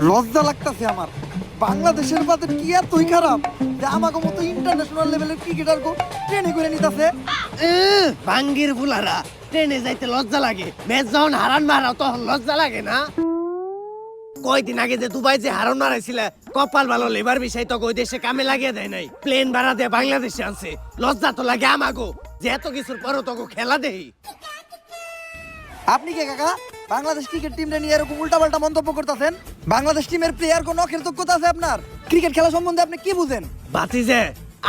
লজ্জা লাগতাছে আমার। বাংলাদেশের বাদে কি এতই খারাপ যে আমাকে মতো ইন্টারন্যাশনাল লেভেলের ক্রিকেটার গো ট্রেনে করে নিতেছে। বাঙ্গির বুলারা ট্রেনে যাইতে লজ্জা লাগে, ম্যাচ যখন হারান মারাও তখন লজ্জা লাগে না? কয়দিন আগে যে দুবাই যে হারান মারাইছিল, কপাল ভালো লেবার বিষয় তো ওই দেশে কামে লাগিয়ে দেয় নাই, প্লেন ভাড়া দিয়ে বাংলাদেশে আনছে। লজ্জা তো লাগে আমাগো যে এত কিছুর পরও তোকে খেলা দেই। আপনি কে কাকা বাংলাদেশ ক্রিকেট টিমটা নিয়ে এরকম উল্টাপাল্টা মন্তব্য করতেছেন? বাংলাদেশ টিমের প্লেয়ার কোন নখের যোগ্যতা আছে আপনার? ক্রিকেট খেলা সম্বন্ধে আপনি কি বুঝেন? বাতিজে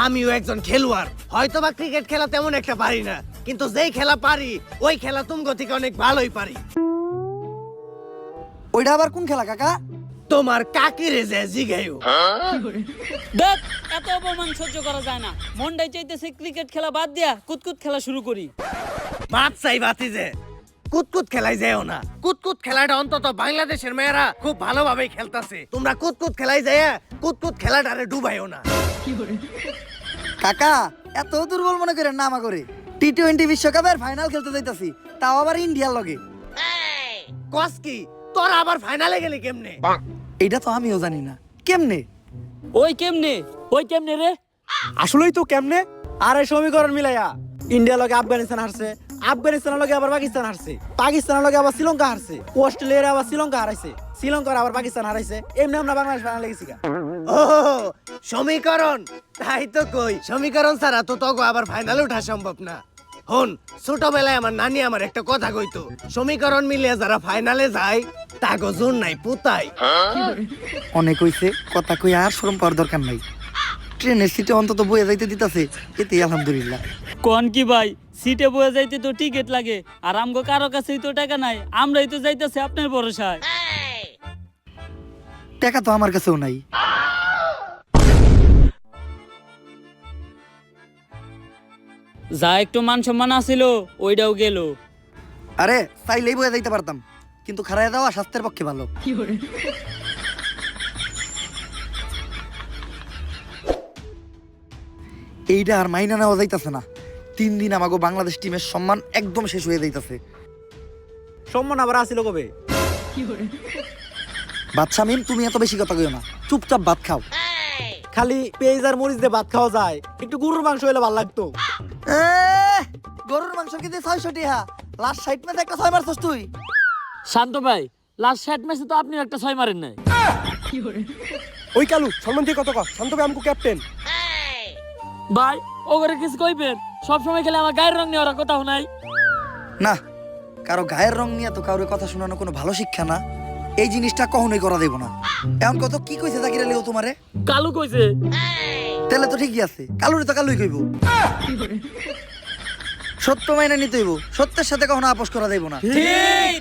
আমিও একজন খেলোয়াড়, হয়তো বা ক্রিকেট খেলা তেমন একটা পারি না, কিন্তু যেই খেলা পারি ওই খেলা তুমগো থেকে অনেক ভালোই পারি। ওইটা আবার কোন খেলা কাকা? তোমার কাকিরে যে জিগাইও। দেখ, এত অপমান সহ্য করা যায় না। মনটাই চাইতেছে ক্রিকেট খেলা বাদ দিয়া কুতকুত খেলা শুরু করি। বাদ চাই বাতিজে, কুতকুত খেলাই যাও না। কুতকুত খেলাটা অন্তত বাংলাদেশের মেয়েরা খুব ভালোভাবে খেলতাছে। তোমরা কুতকুত খেলাই যায় কুতকুত খেলাটারে ডুবাইও না। কাকা এত দুর্বল মনে করেন না আমাকে। টি-20 বিশ্বকাপের ফাইনাল খেলতে যাইতাছি, তাও আবার ইন্ডিয়ার লগে। কস কি তোরা আবার ফাইনালে গেলি কেমনে? এইটা তো আমিও জানি না কেমনে। ওই কেমনে রে? আসলেই তো কেমনে? আর এই সমীকরণ মিলাইয়া ইন্ডিয়া লগে আফগানিস্তান হারছে, আফগানিস্তানের লগে আবার পাকিস্তান হারছে, পাকিস্তানের লগে আবার শ্রীলঙ্কা হারছে, অস্ট্রেলিয়ার আবার শ্রীলঙ্কা হারাইছে, শ্রীলঙ্কার আবার পাকিস্তান হারাইছে। এমনি আমরা বাংলাদেশ ফাইনালে গেছি। ও সমীকরণ, তাই তো কই সমীকরণ ছাড়া তো তোকে আবার ফাইনালে ওঠা সম্ভব না। হন, ছোটবেলায় আমার নানি আমার একটা কথা কইতো, সমীকরণ মিলিয়ে যারা ফাইনালে যায় তাগো জোর নাই পুতাই। অনেক হইছে, কথা কই আর শরম পাওয়ার দরকার নাই। ট্রেনের সিটে অন্তত বয়ে যাইতে দিতাছে, এতেই আলহামদুলিল্লাহ। কোন কি ভাই, সিটে বয়ে যাইতে তো টিকিট লাগে, আর আমগো কারো কাছেই তো টাকা নাই। আমরাই তো যাইতেছি আপনার ভরসায়। টাকা তো আমার কাছেও নাই। যা একটু মান সম্মান আছিল ওইটাও গেল। আরে চাইলেই বয়ে যাইতে পারতাম, কিন্তু খারায় দেওয়া স্বাস্থ্যের পক্ষে ভালো। এইটা আর মাইনা নেওয়া যাইতাছে না। 3 দিন আমাকে বাংলাদেশ টিমের সম্মান একদম শেষ হয়ে যাইতাছে। সম্মান আবার আসিল কবে? বাদশা মিম, তুমি এত বেশি কথা কইও না, চুপচাপ ভাত খাও। খালি পেঁয়াজ আর মরিচ দিয়ে ভাত খাওয়া যায়, একটু গরুর মাংস হইলে ভালো লাগতো। গরুর মাংস কিন্তু 600 টাকা। লাস্ট 60 ম্যাচে একটা 6 মারছস তুই। শান্ত ভাই, লাস্ট 60 ম্যাচে তো আপনি একটা 6 মারেন নাই। ওই কালু সম্মান দিয়ে কত কর, শান্ত ভাই আমকো ক্যাপ্টেন। ভাই ওগরে কিছু কইবেন? সব সময় খেলে আমার গায়ের রং নেওয়ার কথা নাই। না, কারো গায়ের রং নিয়ে তো কারোর কথা শোনানো কোনো ভালো শিক্ষা না। এই জিনিসটা কখনোই করা দেব না। এখন কত কি কইছে জাকির আলী ও তোমারে? কালু কইছে। তাহলে তো ঠিকই আছে, কালুরি তো কালুই কইব। সত্য মাইনে নিতে হইব, সত্যের সাথে কখনো আপোষ করা দেব না। ঠিক।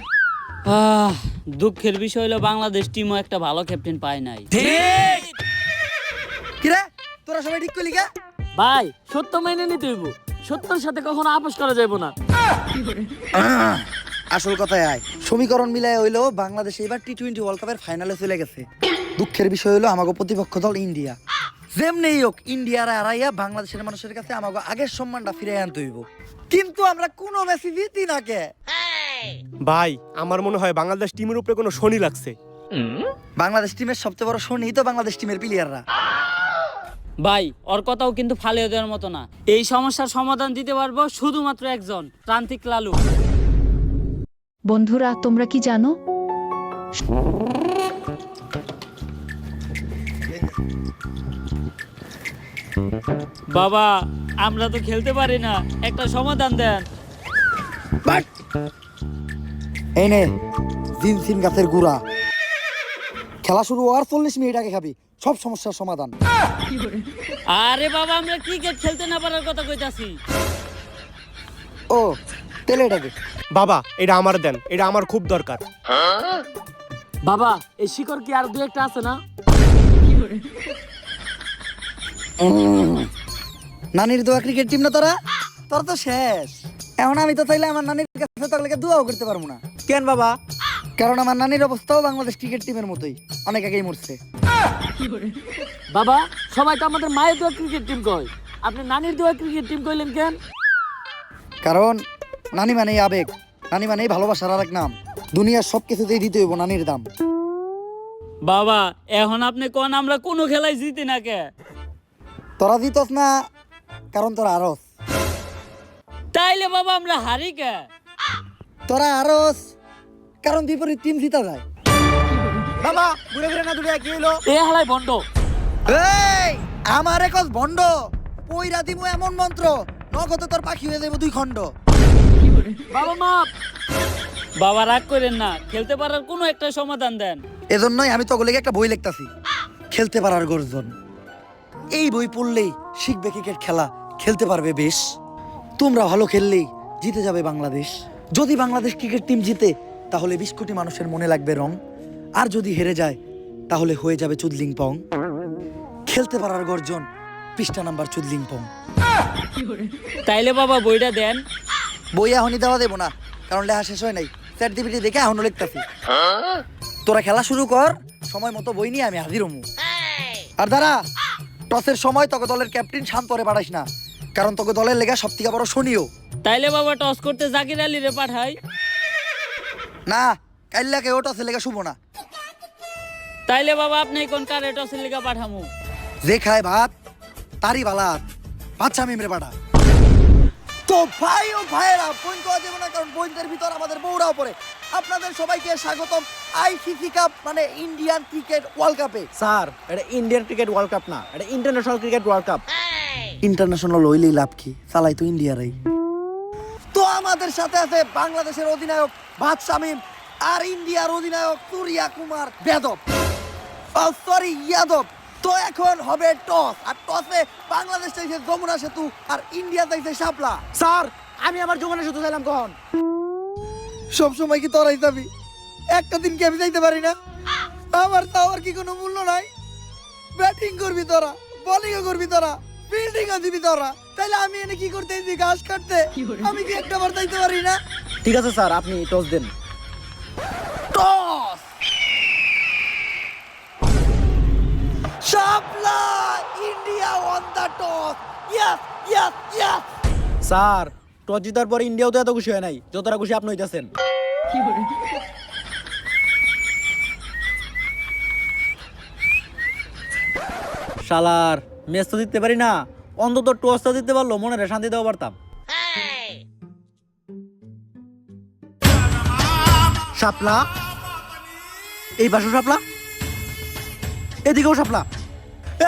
দুঃখের বিষয় হলো বাংলাদেশ টিমও একটা ভালো ক্যাপ্টেন পায় নাই। কিরে তোরা সবাই ঠিক কইলি কে? ভাই সত্য মেনে নিতে হইব, সত্যের সাথে কখনো আপোষ করা যাবে না। আসল কথায় আয়, সমীকরণ মিলায় হইলো বাংলাদেশ এবার টি-20 ওয়ার্ল্ড কাপের ফাইনালে চলে গেছে। দুঃখের বিষয় হলো আমাগো প্রতিপক্ষ দল ইন্ডিয়া। যেমনি হোক ইন্ডিয়ার হারাইয়া বাংলাদেশের মানুষের কাছে আমাগো আগের সম্মানটা ফিরে আনতে হইব। কিন্তু আমরা কোনো ম্যাচই জিতি না কে? ভাই আমার মনে হয় বাংলাদেশ টিমের উপরে কোনো শনি লাগছে। বাংলাদেশ টিমের সবচেয়ে বড় শনি তো বাংলাদেশ টিমের প্লেয়াররা। ভাই ওর কথাও কিন্তু ফালিয়ে দেওয়ার মতো না। এই সমস্যার সমাধান দিতে পারবো শুধুমাত্র একজন, প্রান্তিক লালু। বন্ধুরা তোমরা কি জানো, বাবা আমরা তো খেলতে পারি না, একটা সমাধান দেন। এই নে জিনসিন গাছের গুড়া, খেলা শুরু হওয়ার 40 মিনিট আগে খাবি, সব সমস্যার সমাধান। আরে বাবা আমরা ক্রিকেট খেলতে না পারার কথা কইতাছি। ও তেলে এটাকে বাবা এটা আমার দেন, এটা আমার খুব দরকার। বাবা এই শিকড় কি আর 2-1টা আছে না? নানির দোয়া ক্রিকেট টিম না তোরা, তোর তো শেষ। এখন আমি তো চাইলে আমার নানির কাছে তোর লাগে দোয়াও করতে পারবো না। কেন বাবা? কারণ আমার নানির অবস্থাও বাংলাদেশ ক্রিকেট টিমের মতোই, অনেক আগেই মরছে। বাবা সবাই তো আমাদের মায়ের দোয়া ক্রিকেট টিম কয়, আপনি নানির দোয়া ক্রিকেট টিম কইলেন কেন? কারণ নানি মানেই আবেগ, নানি মানে ভালোবাসার আর এক নাম। দুনিয়ার সব কিছুতেই দিতে হইব নানির দাম। বাবা এখন আপনি কোন আমরা কোনো খেলায় জিতি না কে? তোরা দিতস না কারণ তোরা আরস, তাইলে বাবা আমরা হারি কে? তোরা আরস কারণ বিপরীত টিম জিতা যায়। বাবা ঘুরে ঘুরে না দুলিয়া কি হইলো? এ হালাই বন্ধ। এই আমার একজ ভণ্ড পইরা দিমু এমন মন্ত্র নগদে তোর পাখি হয়ে যাবো 2 খণ্ড। বাবা মাপ। বাবা রাগ করেন না, খেলতে পারার কোনো একটা সমাধান দেন। এজন্যই আমি তো একটা বই লিখতাছি, খেলতে পারার গর্জন। এই বই পড়লেই শিখবে ক্রিকেট খেলা, খেলতে পারবে বেশ। তোমরা ভালো খেললেই জিতে যাবে বাংলাদেশ। যদি বাংলাদেশ ক্রিকেট টিম জিতে তাহলে 20 কোটি মানুষের মনে লাগবে রং, আর যদি হেরে যায় তাহলে হয়ে যাবে চুদলিং পং। খেলতে পারার গর্জন, পৃষ্ঠা নাম্বার চুদলিং পং। তাইলে বাবা বইটা দেন। বই এখনই দেওয়া দেবো না, কারণ লেখা শেষ হয় নাই। চ্যাট জিপিটি দেখে এখনো লিখতাছি। তোরা খেলা শুরু কর, সময় মতো বই নিয়ে আমি হাজির হমু। আর দাঁড়া, টসের সময় তোকে দলের ক্যাপ্টেন শান্তরে পাঠাইস না, কারণ তোকে দলের লেগা সব থেকে বড় শনিও। তাইলে বাবা টস করতে জাকির আলী রে পাঠাই। না, কাইল্লাকে ও টসের লেগা শুভ না। তাইলে বাবা আপনি কোন কারে টসের লিগা পাঠামু? যে খায় ভাত তারই বালাত, বাচ্চা মেমরে পাঠা। তো ভাই ও ভাইয়েরা, পয়েন্ট দেওয়া যাবে না, কারণ পয়েন্টের ভিতর আমাদের বউরাও পড়ে। আপনাদের সবাইকে স্বাগতম আইসিসি কাপ মানে ইন্ডিয়ান ক্রিকেট ওয়ার্ল্ড কাপে। স্যার এটা ইন্ডিয়ান ক্রিকেট ওয়ার্ল্ড কাপ না, এটা international cricket world cup. International হইলেই লাভ কি, চালাই তো ইন্ডিয়ারাই। তো আমাদের সাথে আছে বাংলাদেশের অধিনায়ক ভাত শামীম আর ইন্ডিয়ার অধিনায়ক সূর্যা কুমার যাদব, সরি যাদব। তো এখন হবে টস, আর টসে বাংলাদেশ চাইছে যমুনা সেতু আর ইন্ডিয়া চাইছে শাপলা। স্যার আমি আমার জীবনে শুধু চাইলাম কখন? সব সময় কি তোরাই যাবি? একটা দিন কি আমি যাইতে পারি না? আমার তাওয়ার কি কোনো মূল্য নাই? ব্যাটিং করবি তোরা, বোলিং করবি তোরা, ফিল্ডিং দিবি তোরা, তাহলে আমি এনে কি করতে দিই? ঘাস কাটতে? আমি কি একটা বার যাইতে পারি না? ঠিক আছে স্যার, আপনি টস দেন। Toss Shapla, India won the toss. Yes yes yes. Sir toss জিতার পরে ইন্ডিয়াও তো এত খুশি হয় নাই যতটা খুশি আপনি হইতাছেন। শালার ম্যাচ তো জিততে পারি না, অন্তত টসটা জিততে পারলো মনে শান্তি দেওয়া পারতাম। শাপলা, এই পাশে শাপলা, এদিকেও শাপলা।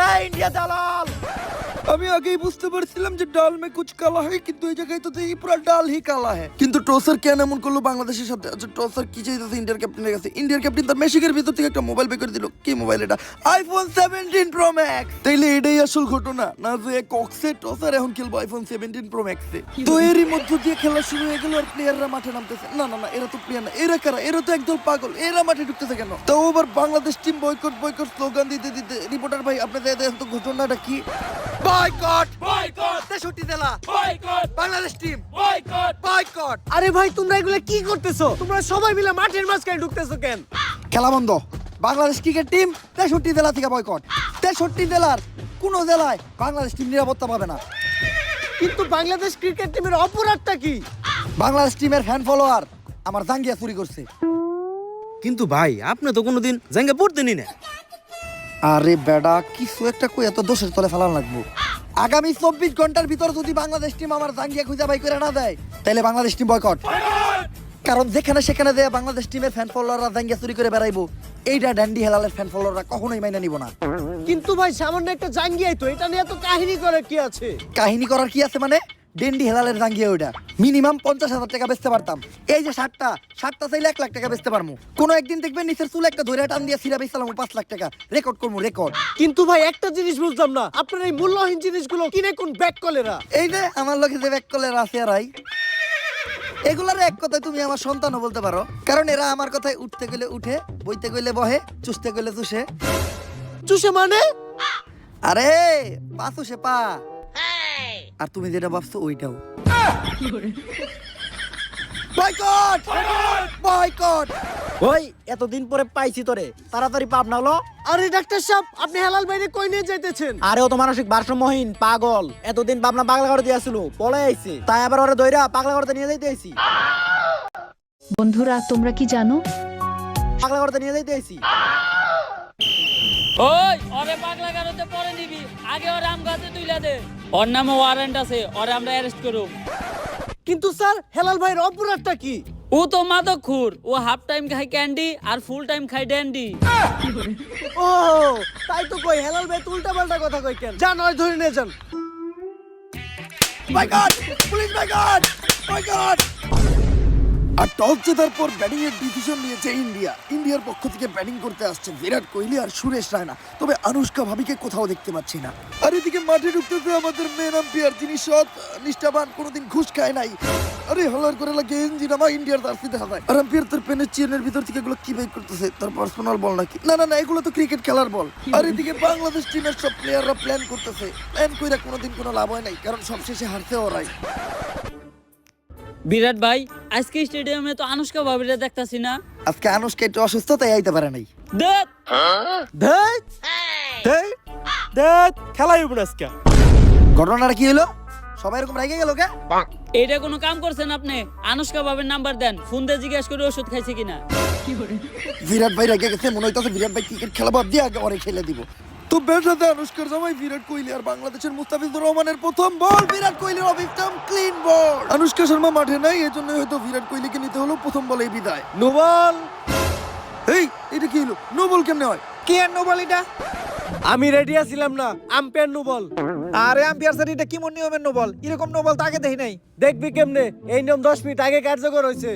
এই ইন্ডিয়া দালাল! আমি আগেই বুঝতে পারছিলাম যে ডাল মে কুছ কালা হয়, কিন্তু এই জায়গায় তো দেখি পুরো ডাল হি কালা হয়। কিন্তু টসার কেন এমন করলো বাংলাদেশের সাথে? আচ্ছা টসার কি চাইতেছে ইন্ডিয়ার ক্যাপ্টেনের কাছে? ইন্ডিয়ার ক্যাপ্টেন তার মেশিকের ভিতর থেকে একটা মোবাইল বের করে দিল। কি মোবাইল এটা? IPhone 17 pro max. তাইলে এটাই আসল ঘটনা না, যে কক্সে টসার এখন খেলবো আইফোন 17 প্রো ম্যাক্সে। তো এরই মধ্য দিয়ে খেলা শুরু হয়ে গেল, আর প্লেয়াররা মাঠে নামতেছে। না না না, এরা তো প্লেয়ার না, এরা কারা? এরা তো একদল পাগল, এরা মাঠে ঢুকতেছে কেন? তো আবার Bangladesh team boycott boycott slogan দিতে দিতে, রিপোর্টার ভাই আপনাদের দেখেন তো ঘটনাটা কি? বয়কট বয়কট, 63 জেলা boycott, Bangladesh team boycott boycott. আরে ভাই তোমরা এগুলা কি করতেছো? তোমরা সবাই মিলে মাঠের মাঝখানে ঢুকতেছো কেন? খেলা বন্ধ। বাংলাদেশ ক্রিকেট টিম 63 জেলা থেকে বয়কট। 63 জেলার কোন জেলায় বাংলাদেশ টিম নিরাপত্তা পাবে না। কিন্তু বাংলাদেশ ক্রিকেট টিমের অপরাধটা কি? বাংলাদেশ টিমের ফ্যান ফলোয়ার আমার জাঙ্গিয়া চুরি করছে। কিন্তু ভাই আপনি তো কোনোদিন জাঙ্গা পড়তেনই না। আরে বেডা, কিছু একটা কই এত দোষের তলে ফেলান লাগবো। আগামী 24 ঘন্টার ভিতর যদি বাংলাদেশ টিম আমার জাঙ্গিয়া খুঁজে বাই করে না দেয়, তাহলে বাংলাদেশ টিম বয়কট। কারণ যেখানে সেখানে দেয়া বাংলাদেশ টিমের ফ্যান ফলোয়াররা জাঙ্গিয়া চুরি করে বেড়াইবো, এইটা ড্যান্ডি হেলালের ফ্যান ফলোয়াররা কখনোই মাইনা নিব না। কিন্তু ভাই সামান্য একটা জাঙ্গিয়াই তো, এটা নিয়ে এত কাহিনী করে কি আছে? কাহিনী করার কি আছে মানে? ডেন্ডি হেলালের জাঙ্গিয়া ওইটা মিনিমাম 50,000 টাকা বেচতে পারতাম। এই যে শার্টটা চাইলে 1 লাখ টাকা বেচতে পারবো। কোনো একদিন দেখবেন নিচের চুল একটা ধরে টান দিয়ে সিরা বেচলাম 5 লাখ টাকা, রেকর্ড করবো রেকর্ড। কিন্তু ভাই একটা জিনিস বুঝলাম না, আপনার এই মূল্যহীন জিনিসগুলো কিনে কোন ব্যাক কলেরা? এই যে আমার লোকে যে ব্যাক কলের আছে আর এগুলার এক কথায় তুমি আমার সন্তানও বলতে পারো, কারণ এরা আমার কথায় উঠতে গেলে উঠে, বইতে গেলে বহে, চুষতে গেলে চুষে। চুষে মানে? আরে পা চুষে পা। আর তুমি যেটা ভাবছো ওইটাও। Boycott boycott. ওই এতদিন পরে পাইছি তোরে, তাড়াতাড়ি পাপ না হলো। আরে ডাক্তার সাহেব, আপনি হেলাল বাইরে কই নিয়ে যাইতেছেন? আরে ও তো মানসিক ভারসাম্যহীন পাগল, এতদিন পাবনা পাগলা করে দিয়েছিল, পলে আইছে, তাই আবার ওরে দইরা পাগলা করতে নিয়ে যাইতে আইছি। বন্ধুরা তোমরা কি জানো পাগলা করতে নিয়ে যাইতে আইছি। ওই ওরে পাগলা গারোতে পরে নিবি, আগে ওর আম গাছে তুইলা দে। ওর নামে ওয়ারেন্ট আছে, ওরে আমরা অ্যারেস্ট করব। কিন্তু স্যার হেলাল ভাইয়ের অপরাধটা কি? ও তো মাদকখোর, ও হাফ টাইম খায় ক্যান্ডি আর ফুল টাইম খায় ড্যান্ডি। ও তাই তো কই হেলাল ভাই উল্টা পাল্টা কথা কই কেন? যান ওই ধরে নিয়ে যান। মাই গড, পুলিশ, মাই গড, মাই গড। আর টস জেতার পর ব্যাটিং এর ডিসিশন নিয়েছে ইন্ডিয়া। ইন্ডিয়ার পক্ষ থেকে ব্যাটিং করতে আসছে বিরাট কোহলি আর সুরেশ রায়না। তবে আনুষ্কা ভাবিকে কোথাও দেখতে পাচ্ছি না। আর এদিকে মাঠে ঢুকতেছে আমাদের মেন আম্পায়ার, যিনি সৎ নিষ্ঠাবান, কোনোদিন ঘুষ খায় নাই। আরে হলার করে লাগে ইঞ্জিন আমার ইন্ডিয়ার জার্সি দেখা যায়। আর আম্পায়ার তার পেনের চেনের ভিতর থেকে এগুলো কি বের করতেছে? তার পার্সোনাল বল নাকি? না না না, এগুলো তো ক্রিকেট খেলার বল। আর এদিকে বাংলাদেশ টিমের সব প্লেয়াররা প্ল্যান করতেছে। প্ল্যান কইরা কোনোদিন কোনো লাভ হয় নাই, কারণ সবশেষে হারতে ওরাই। বিরাট ভাই, আজকে স্টেডিয়ামে তো আনুষ্কা ভাবিরে দেখতাছি না। আজকে আনুষ্কা একটু অসুস্থ, তাই আইতে পারে নাই। দেখ দেখ দেখ দেখ খেলাই হইব না আজকে। ঘটনাটা কি হলো? সবাই এরকম রেগে গেল কে? এইটা কোনো কাম করছেন আপনি? আনুষ্কা ভাবির নাম্বার দেন, ফোন দিয়ে জিজ্ঞেস করে ওষুধ খাইছে কিনা। বিরাট ভাই রেগে গেছে, মনে হইতাছে বিরাট ভাই ক্রিকেট খেলা বাদ দিয়ে আগে ওরে খেলে দিব। তো ব্যাটাতে আনুষ্কার জামাই বিরাট কোহলি আর বাংলাদেশের মুস্তাফিজুর রহমানের প্রথম বল। বিরাট কোহলির অবিক্রম ক্লিন বল। আনুষ্কা শর্মা মাঠে নাই, এজন্য হয়তো বিরাট কোহলিকে নিতে হলো প্রথম বলেই বিদায়। No ball. এই এটা কি হলো? নো বল কেমনে হয়? কি আর নো বল এটা? আমি রেডি আছিলাম না, আম্পায়ার নো বল। আরে আম্পায়ার স্যার এটা কি মন নিয়মের নো বল? এরকম নো বল তো আগে দেখি নাই। দেখবি কেমনে? এই নিয়ম 10 মিনিট আগে কার্যকর হয়েছে।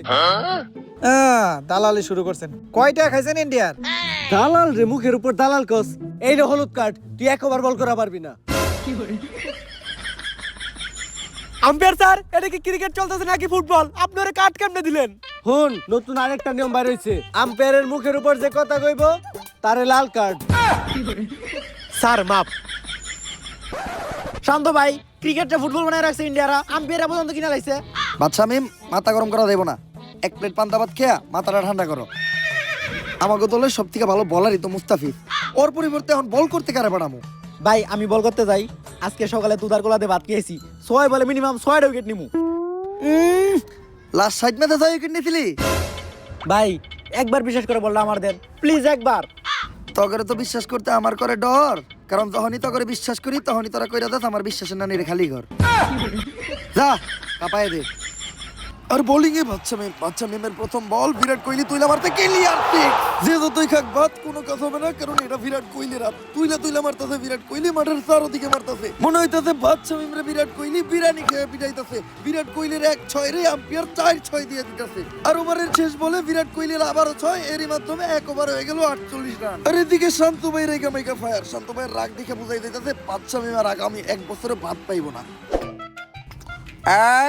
দালালি শুরু করছেন। কয়টা খাইছেন ইন্ডিয়ার? দালাল রে, মুখের উপর দালাল কস। এই রে হলুদ কার্ড, তুই একবার বল করা পারবি না। আম্পায়ার স্যার এটা কি ক্রিকেট চলতেছে নাকি ফুটবল? আপনারা কাট কেমনে দিলেন? হুন, নতুন আরেকটা নিয়ম বাইর হইছে। আম্পায়ারের মুখের উপর যে কথা কইব তারে লাল কার্ড। স্যার মাপ। শান্ত ভাই, ক্রিকেটটা ফুটবল বানায় রাখছে ইন্ডিয়ারা, আম্পায়ার পর্যন্ত কিনা লাইছে। বাদশা মিম, মাথা গরম করা দেব না। এক প্লেট পান্তা ভাত খেয়া মাথাটা ঠান্ডা করো। আমাকে দলের সব থেকে ভালো বলারই তো মুস্তাফিজ। ওর পরিবর্তে এখন বল করতে কারে পাঠামো? ভাই আমি বল করতে যাই। আজকে সকালে তুদার গোলাতে ভাত খেয়েছি, 6 বলে মিনিমাম 6টা উইকেট নিমু। লাস্ট সাইড ম্যাচে 6 উইকেট নিয়েছিলি। ভাই একবার বিশ্বাস করে বললা আমার দেন প্লিজ, একবার। তগরে তো বিশ্বাস করতে আমার করে ডর, কারণ যখনই তগরে বিশ্বাস করি তখনই তোরা কইরা দেস আমার বিশ্বাসের না নিরে খালি ঘর। যা কাপায় দে। আর বোলিং এ বাচ্চা মিমের প্রথম বল। বিরাট কোহলি তুইলা মারতে ক্লিয়ার ঠিক। যে যতই খাক বাদ কোনো কথা হবে না, কারণ এটা বিরাট কোহলির হাত। তুইলা মারতাছে বিরাট কোহলি, মাঠের চারদিকে মারতাছে। মনে হইতাছে বাচ্চা মিমরে বিরাট কোহলি বিরানি খেয়ে পিটাইতাছে। বিরাট কোহলির 1-6 রে আম্পায়ার 4-6 দিয়ে দিতেছে। আর ওভারের শেষ বলে বিরাট কোহলির আবারও 6, এরই মাধ্যমে 1 ওভার হয়ে গেল 48 রান। আর এদিকে শান্ত ভাই রেগা মেগা ফায়ার। শান্ত ভাইয়ের রাগ দেখে বুঝাই দিতেছে বাচ্চা মিমের আগামী 1 বছরে ভাত পাইবো না।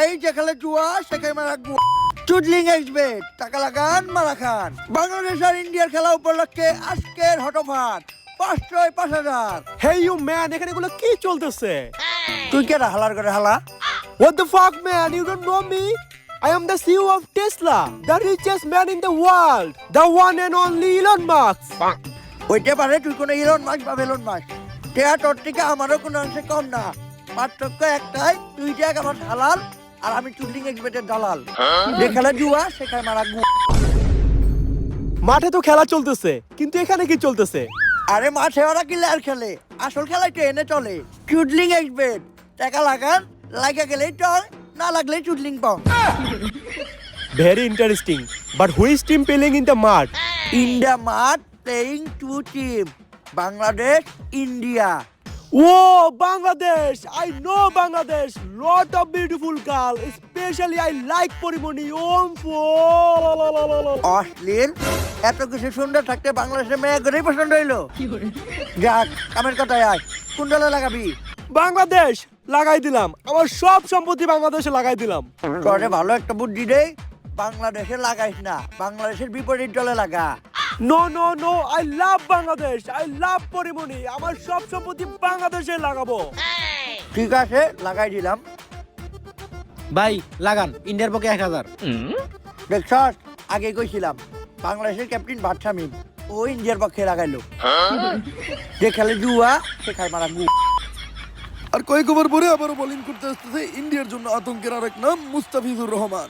এই যেখানে জুয়া সেখানে মারা গুয়া। চুডলিং এক্সবেট, টাকা লাগান মারা খান। বাংলাদেশ আর ইন্ডিয়ার খেলা উপলক্ষে আজকের হটফাট 5,000। হেই ইউ ম্যান, এখানে এগুলো কি চলতেছে? তুই কে হালার করে হালা? What the fuck man, you don't know me? I am the CEO of Tesla, the richest man in the world, the one and only Elon Musk. ওইটা পারে তুই কোনো ইলন মাস্ক বা বেলন মাস্ক। টেয়া তোর থেকে আমারও কোনো অংশে কম না। পার্থক্য একটাই, তুই ট্যাগ আমার হালাল আর আমি চুডলিং এক্সবেটের দালাল। যেখানে জুয়া সেখানে মারা গুয়া। মাঠে তো খেলা চলতেছে, কিন্তু এখানে কি চলতেছে? আরে মাঠে ওরা কি লেয়ার খেলে, আসল খেলা ট্রেনে চলে। চুডলিং এক্সবেট, টাকা লাগান, লাগা গেলেই টল, না লাগলেই চুডলিং পাও। Very interesting, but who is team playing in the mud? India মাঠ playing 2 team, Bangladesh India. Oh, Bangladesh! I know Bangladesh. Lot of beautiful girl. Especially I like Porimoni. অশ্লীল, এত কিছু সুন্দর থাকতে বাংলাদেশের মেয়ে গরেই পছন্দ হইলো। যাক, কামের কথায় আয়, কোন দলে লাগাবি? বাংলাদেশ লাগাই দিলাম, আমার সব সম্পত্তি বাংলাদেশে লাগাই দিলাম। তোরে ভালো একটা বুদ্ধি দেই, বাংলাদেশে লাগাইস না, বাংলাদেশের বিপরীত দলে লাগা। No no no, I love Bangladesh, I love Porimoni, আমার সব সম্পত্তি বাংলাদেশে লাগাবো। ঠিক আছে, লাগাই দিলাম। ভাই লাগান, ইন্ডিয়ার পক্ষে 1000। দেখছস, আগে কইছিলাম বাংলাদেশের ক্যাপ্টেন বাদশা মিম, ও ইন্ডিয়ার পক্ষে লাগাইলো। যে খেলে জুয়া সে খায় মারা গু। আর কয়েক ওভার পরে আবারও বোলিং করতে আসতেছে ইন্ডিয়ার জন্য আতঙ্কের আরেক নাম মুস্তাফিজুর রহমান।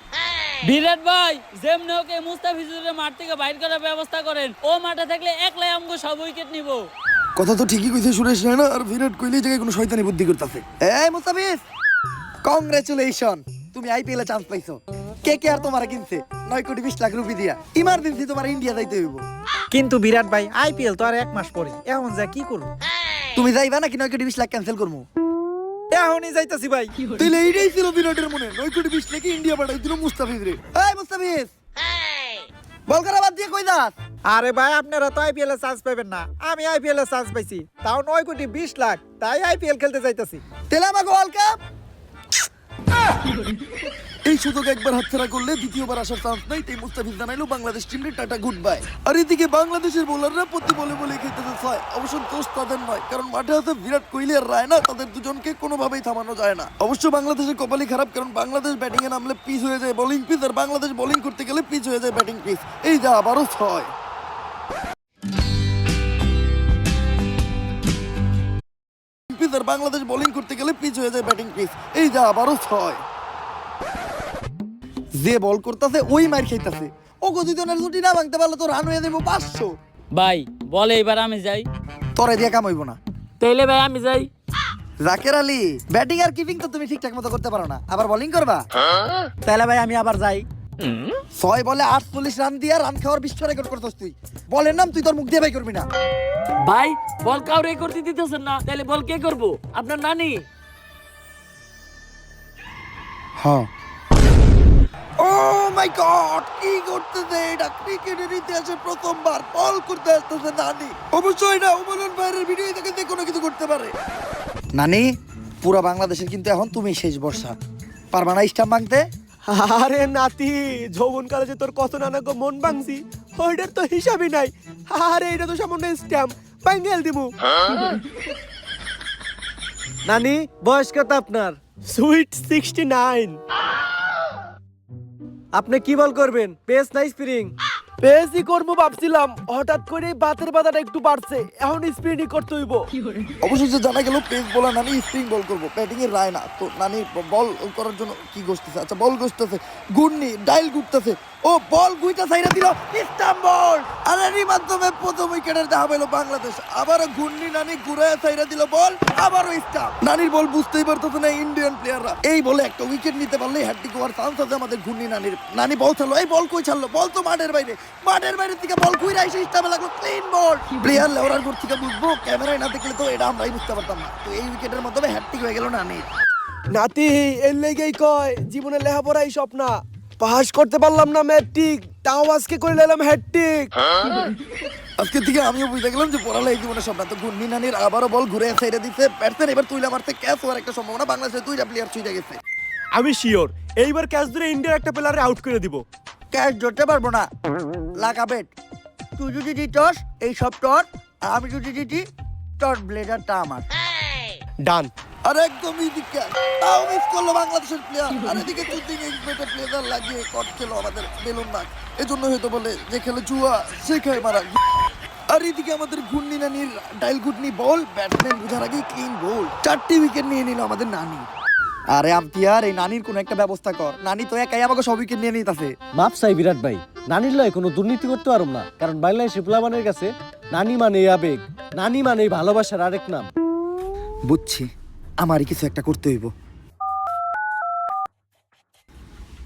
বিরাট ভাই যেমনি ওকে মুস্তাফিজুরের মাঠ থেকে বাইর করার ব্যবস্থা করেন। ও মাঠে থাকলে একলাই আমগো সব উইকেট নিব। কথা তো ঠিকই কইছে সুরেশ রায়না, আর বিরাট কোহলি এই জায়গায় কোনো শয়তানি বুদ্ধি করতেছে। এই মুস্তাফিজ, কংগ্রেচুলেশন, তুমি আইপিএল এ চান্স পাইছো। কে কে আর তোমার কিনছে 9 কোটি 20 লাখ রুপি দিয়া। ইমার্জেন্সি তোমার ইন্ডিয়া যাইতে হইব। কিন্তু বিরাট ভাই আইপিএল তো আর 1 মাস পরে, এখন যা কি করব? তুমি যাইবা নাকি 9 কোটি 20 লাখ ক্যান্সেল করবো? এখনই যাইতাছি ভাই। তাইলে এইটাই ছিল বিরাটের মনে, 9 কোটি 20 লাখে ইন্ডিয়া পাঠাই দিল মুস্তাফিজ রে। এই মুস্তাফিজ, বল করা বাদ দিয়ে কই যাস? আরে ভাই আপনারা তো আইপিএল এ চান্স পাবেন না, আমি আইপিএল এ চান্স পাইছি, তাও 9 কোটি 20 লাখ, তাই আইপিএল খেলতে যাইতাছি। তেলে আমাকে ওয়ার্ল্ড কাপ। এই সুযোগ একবার হাতছাড়া করলে দ্বিতীয়বার আসার চান্স নাই। তাই মুস্তাফিজ জানাইলো বাংলাদেশ টিমে টাটা গুড বাই। আর এদিকে বাংলাদেশের বোলাররা প্রতি বলে বলে খেলতেছে ছয়। অবশ্য দোষ তাদের নয়, কারণ মাঠে আছে বিরাট কোহলি আর রায়না, তাদের দুজনকে কোনোভাবেই থামানো যায় না। অবশ্য বাংলাদেশের কপালই খারাপ, কারণ বাংলাদেশ ব্যাটিং এ নামলে পিচ হয়ে যায় বোলিং পিচ, আর বাংলাদেশ বোলিং করতে গেলে পিচ হয়ে যায় ব্যাটিং পিচ। এই যা আবারও ছয়। আর বাংলাদেশ বোলিং করতে গেলে পিচ হয়ে যায় ব্যাটিং পিচ। এই যা আবারও ছয়। যে বল করতেছে ওই মার খাইতেছে। ও গদিজনের ছুটি না ভাঙতে পারলে তো রান হয়ে যাবো 500। ভাই বলে এবার আমি যাই। তরে দিয়ে কাম হইব না। তাইলে ভাই আমি যাই। জাকের আলী, ব্যাটিং আর কিপিং তো তুমি ঠিকঠাক মতো করতে পারো না, আবার বোলিং করবা? তাহলে ভাই আমি আবার যাই। 6 বলে 48 রান দিয়া রান খাওয়ার বিশ্ব রেকর্ড করতেছ তুই। বলের নাম তুই তোর মুখ দিয়ে বাই করবি না। ভাই বল কাউরে করতে দিতেছেন না, তাহলে বল কে করব? আপনার নানি। হ্যাঁ। ও মাই গড, কি করতেছে এটা? ক্রিকেটের ইতিহাসে প্রথমবার বল করতে আসতেছে নানি। অবশ্যই না ওমরন ভাইয়ের ভিডিও দেখে যে কোনো কিছু করতে পারে। নানি, পুরো বাংলাদেশের কিন্তু এখন তুমি শেষ বর্ষা। পারবা না স্টাম্প ভাঙতে? আরে নাতি, যৌবন কালে যে তোর কত নানা গো মন ভাঙছি, ওইটার তো হিসাবই নাই। আরে এটা তো সামান্য স্ট্যাম্প, বাঙ্গেল দিমু। নানি, বয়স কত আপনার? সুইট 69। আপনি কি বল করবেন, পেস না স্প্রিং? পেসই করবো ভাবছিলাম, হঠাৎ করে বাতের বাধাটা একটু বাড়ছে, এখন স্প্রিংই করতে হইব। অবশেষে জানা গেল পেস বোলার নানি স্পিন বল করবো, ব্যাটিং এর রায় না। তো নানি বল করার জন্য কি গোষ্ঠীছে? আচ্ছা বল গোষ্ঠীছে, গুন্নি ডাইল গুটতেছে। ও বল গুইটা সাইরা দিল, স্টাম্প বল। আর এরই মাধ্যমে প্রথম উইকেটের দেখা পেল বাংলাদেশ। আবারও গুন্নি নানি ঘুরায় সাইরা দিল বল, আবারও স্টাম্প। নানির বল বুঝতেই পারতেছে না ইন্ডিয়ান প্লেয়াররা। এই বলে একটা উইকেট নিতে পারলে হ্যাটট্রিক হওয়ার চান্স আছে আমাদের গুন্নি নানির। নানি বল ছাড়লো, এই বল কই ছাড়লো? বল তো মাঠের বাইরে। মাঠের বাইরে থেকে বল ঘুরে এসে স্টাম্পে লাগলো, ক্লিন বল। প্লেয়ার লেওয়ার গোর থেকে বুঝবো, ক্যামেরায় না দেখলে তো এটা আমরাই বুঝতে পারতাম না। তো এই উইকেটের মাধ্যমে হ্যাটট্রিক হয়ে গেল নানির। নাতি, এর লেগেই কয় জীবনে লেখাপড়াই স্বপ্ন। পাস করতে পারলাম না ম্যাট্রিক, তাও আজকে করে নিলাম হ্যাটট্রিক। আজকে থেকে আমিও বুঝতে গেলাম যে পড়ালে এই জীবনে সব না। তো গুন্নি নানির আবারও বল ঘুরে সাইডে দিচ্ছে ব্যাটসম্যান, এবার তুইলা মারতে ক্যাচ হওয়ার একটা সম্ভাবনা। বাংলাদেশের 2টা প্লেয়ার ছুটে গেছে। আমি শিওর এইবার ক্যাচ ধরে ইন্ডিয়ার একটা প্লেয়ারে আউট করে দিব। ক্যাচ ধরতে পারবো না, লাগা বেট। তুই যদি জিতস এই সব টর, আর আমি যদি জিতি টর ব্লেডারটা আমার। ডান। আর একদম ইজি ক্যাচ, তাও মিস করলো বাংলাদেশের প্লেয়ার। আর এদিকে চুদ্দিং এক্সপেক্টেড প্লেয়ার লাগিয়ে কট খেলো আমাদের বেলুন নাক। এজন্য হয়তো বলে যে খেলে জুয়া সে খায় মারা। আর এদিকে আমাদের গুন্নি নানির ডাইল গুডনি বল, ব্যাটসম্যান বুঝার আগেই ক্লিন বল। 4টি উইকেট নিয়ে নিল আমাদের নানি। আরে আম্পিয়ার, এই নানির কোনো একটা ব্যবস্থা কর। নানি তো একাই আমাকে সব উইকেট নিয়ে নিতেছে। মাপ চাই বিরাট ভাই, নানির লয় কোনো দুর্নীতি করতে পারব না, কারণ বাংলাদেশি প্লেয়ারের কাছে নানি মানে আবেগ, নানি মানে ভালোবাসার আরেক নাম। বুঝছি, আমারই কিছু একটা করতে হইব।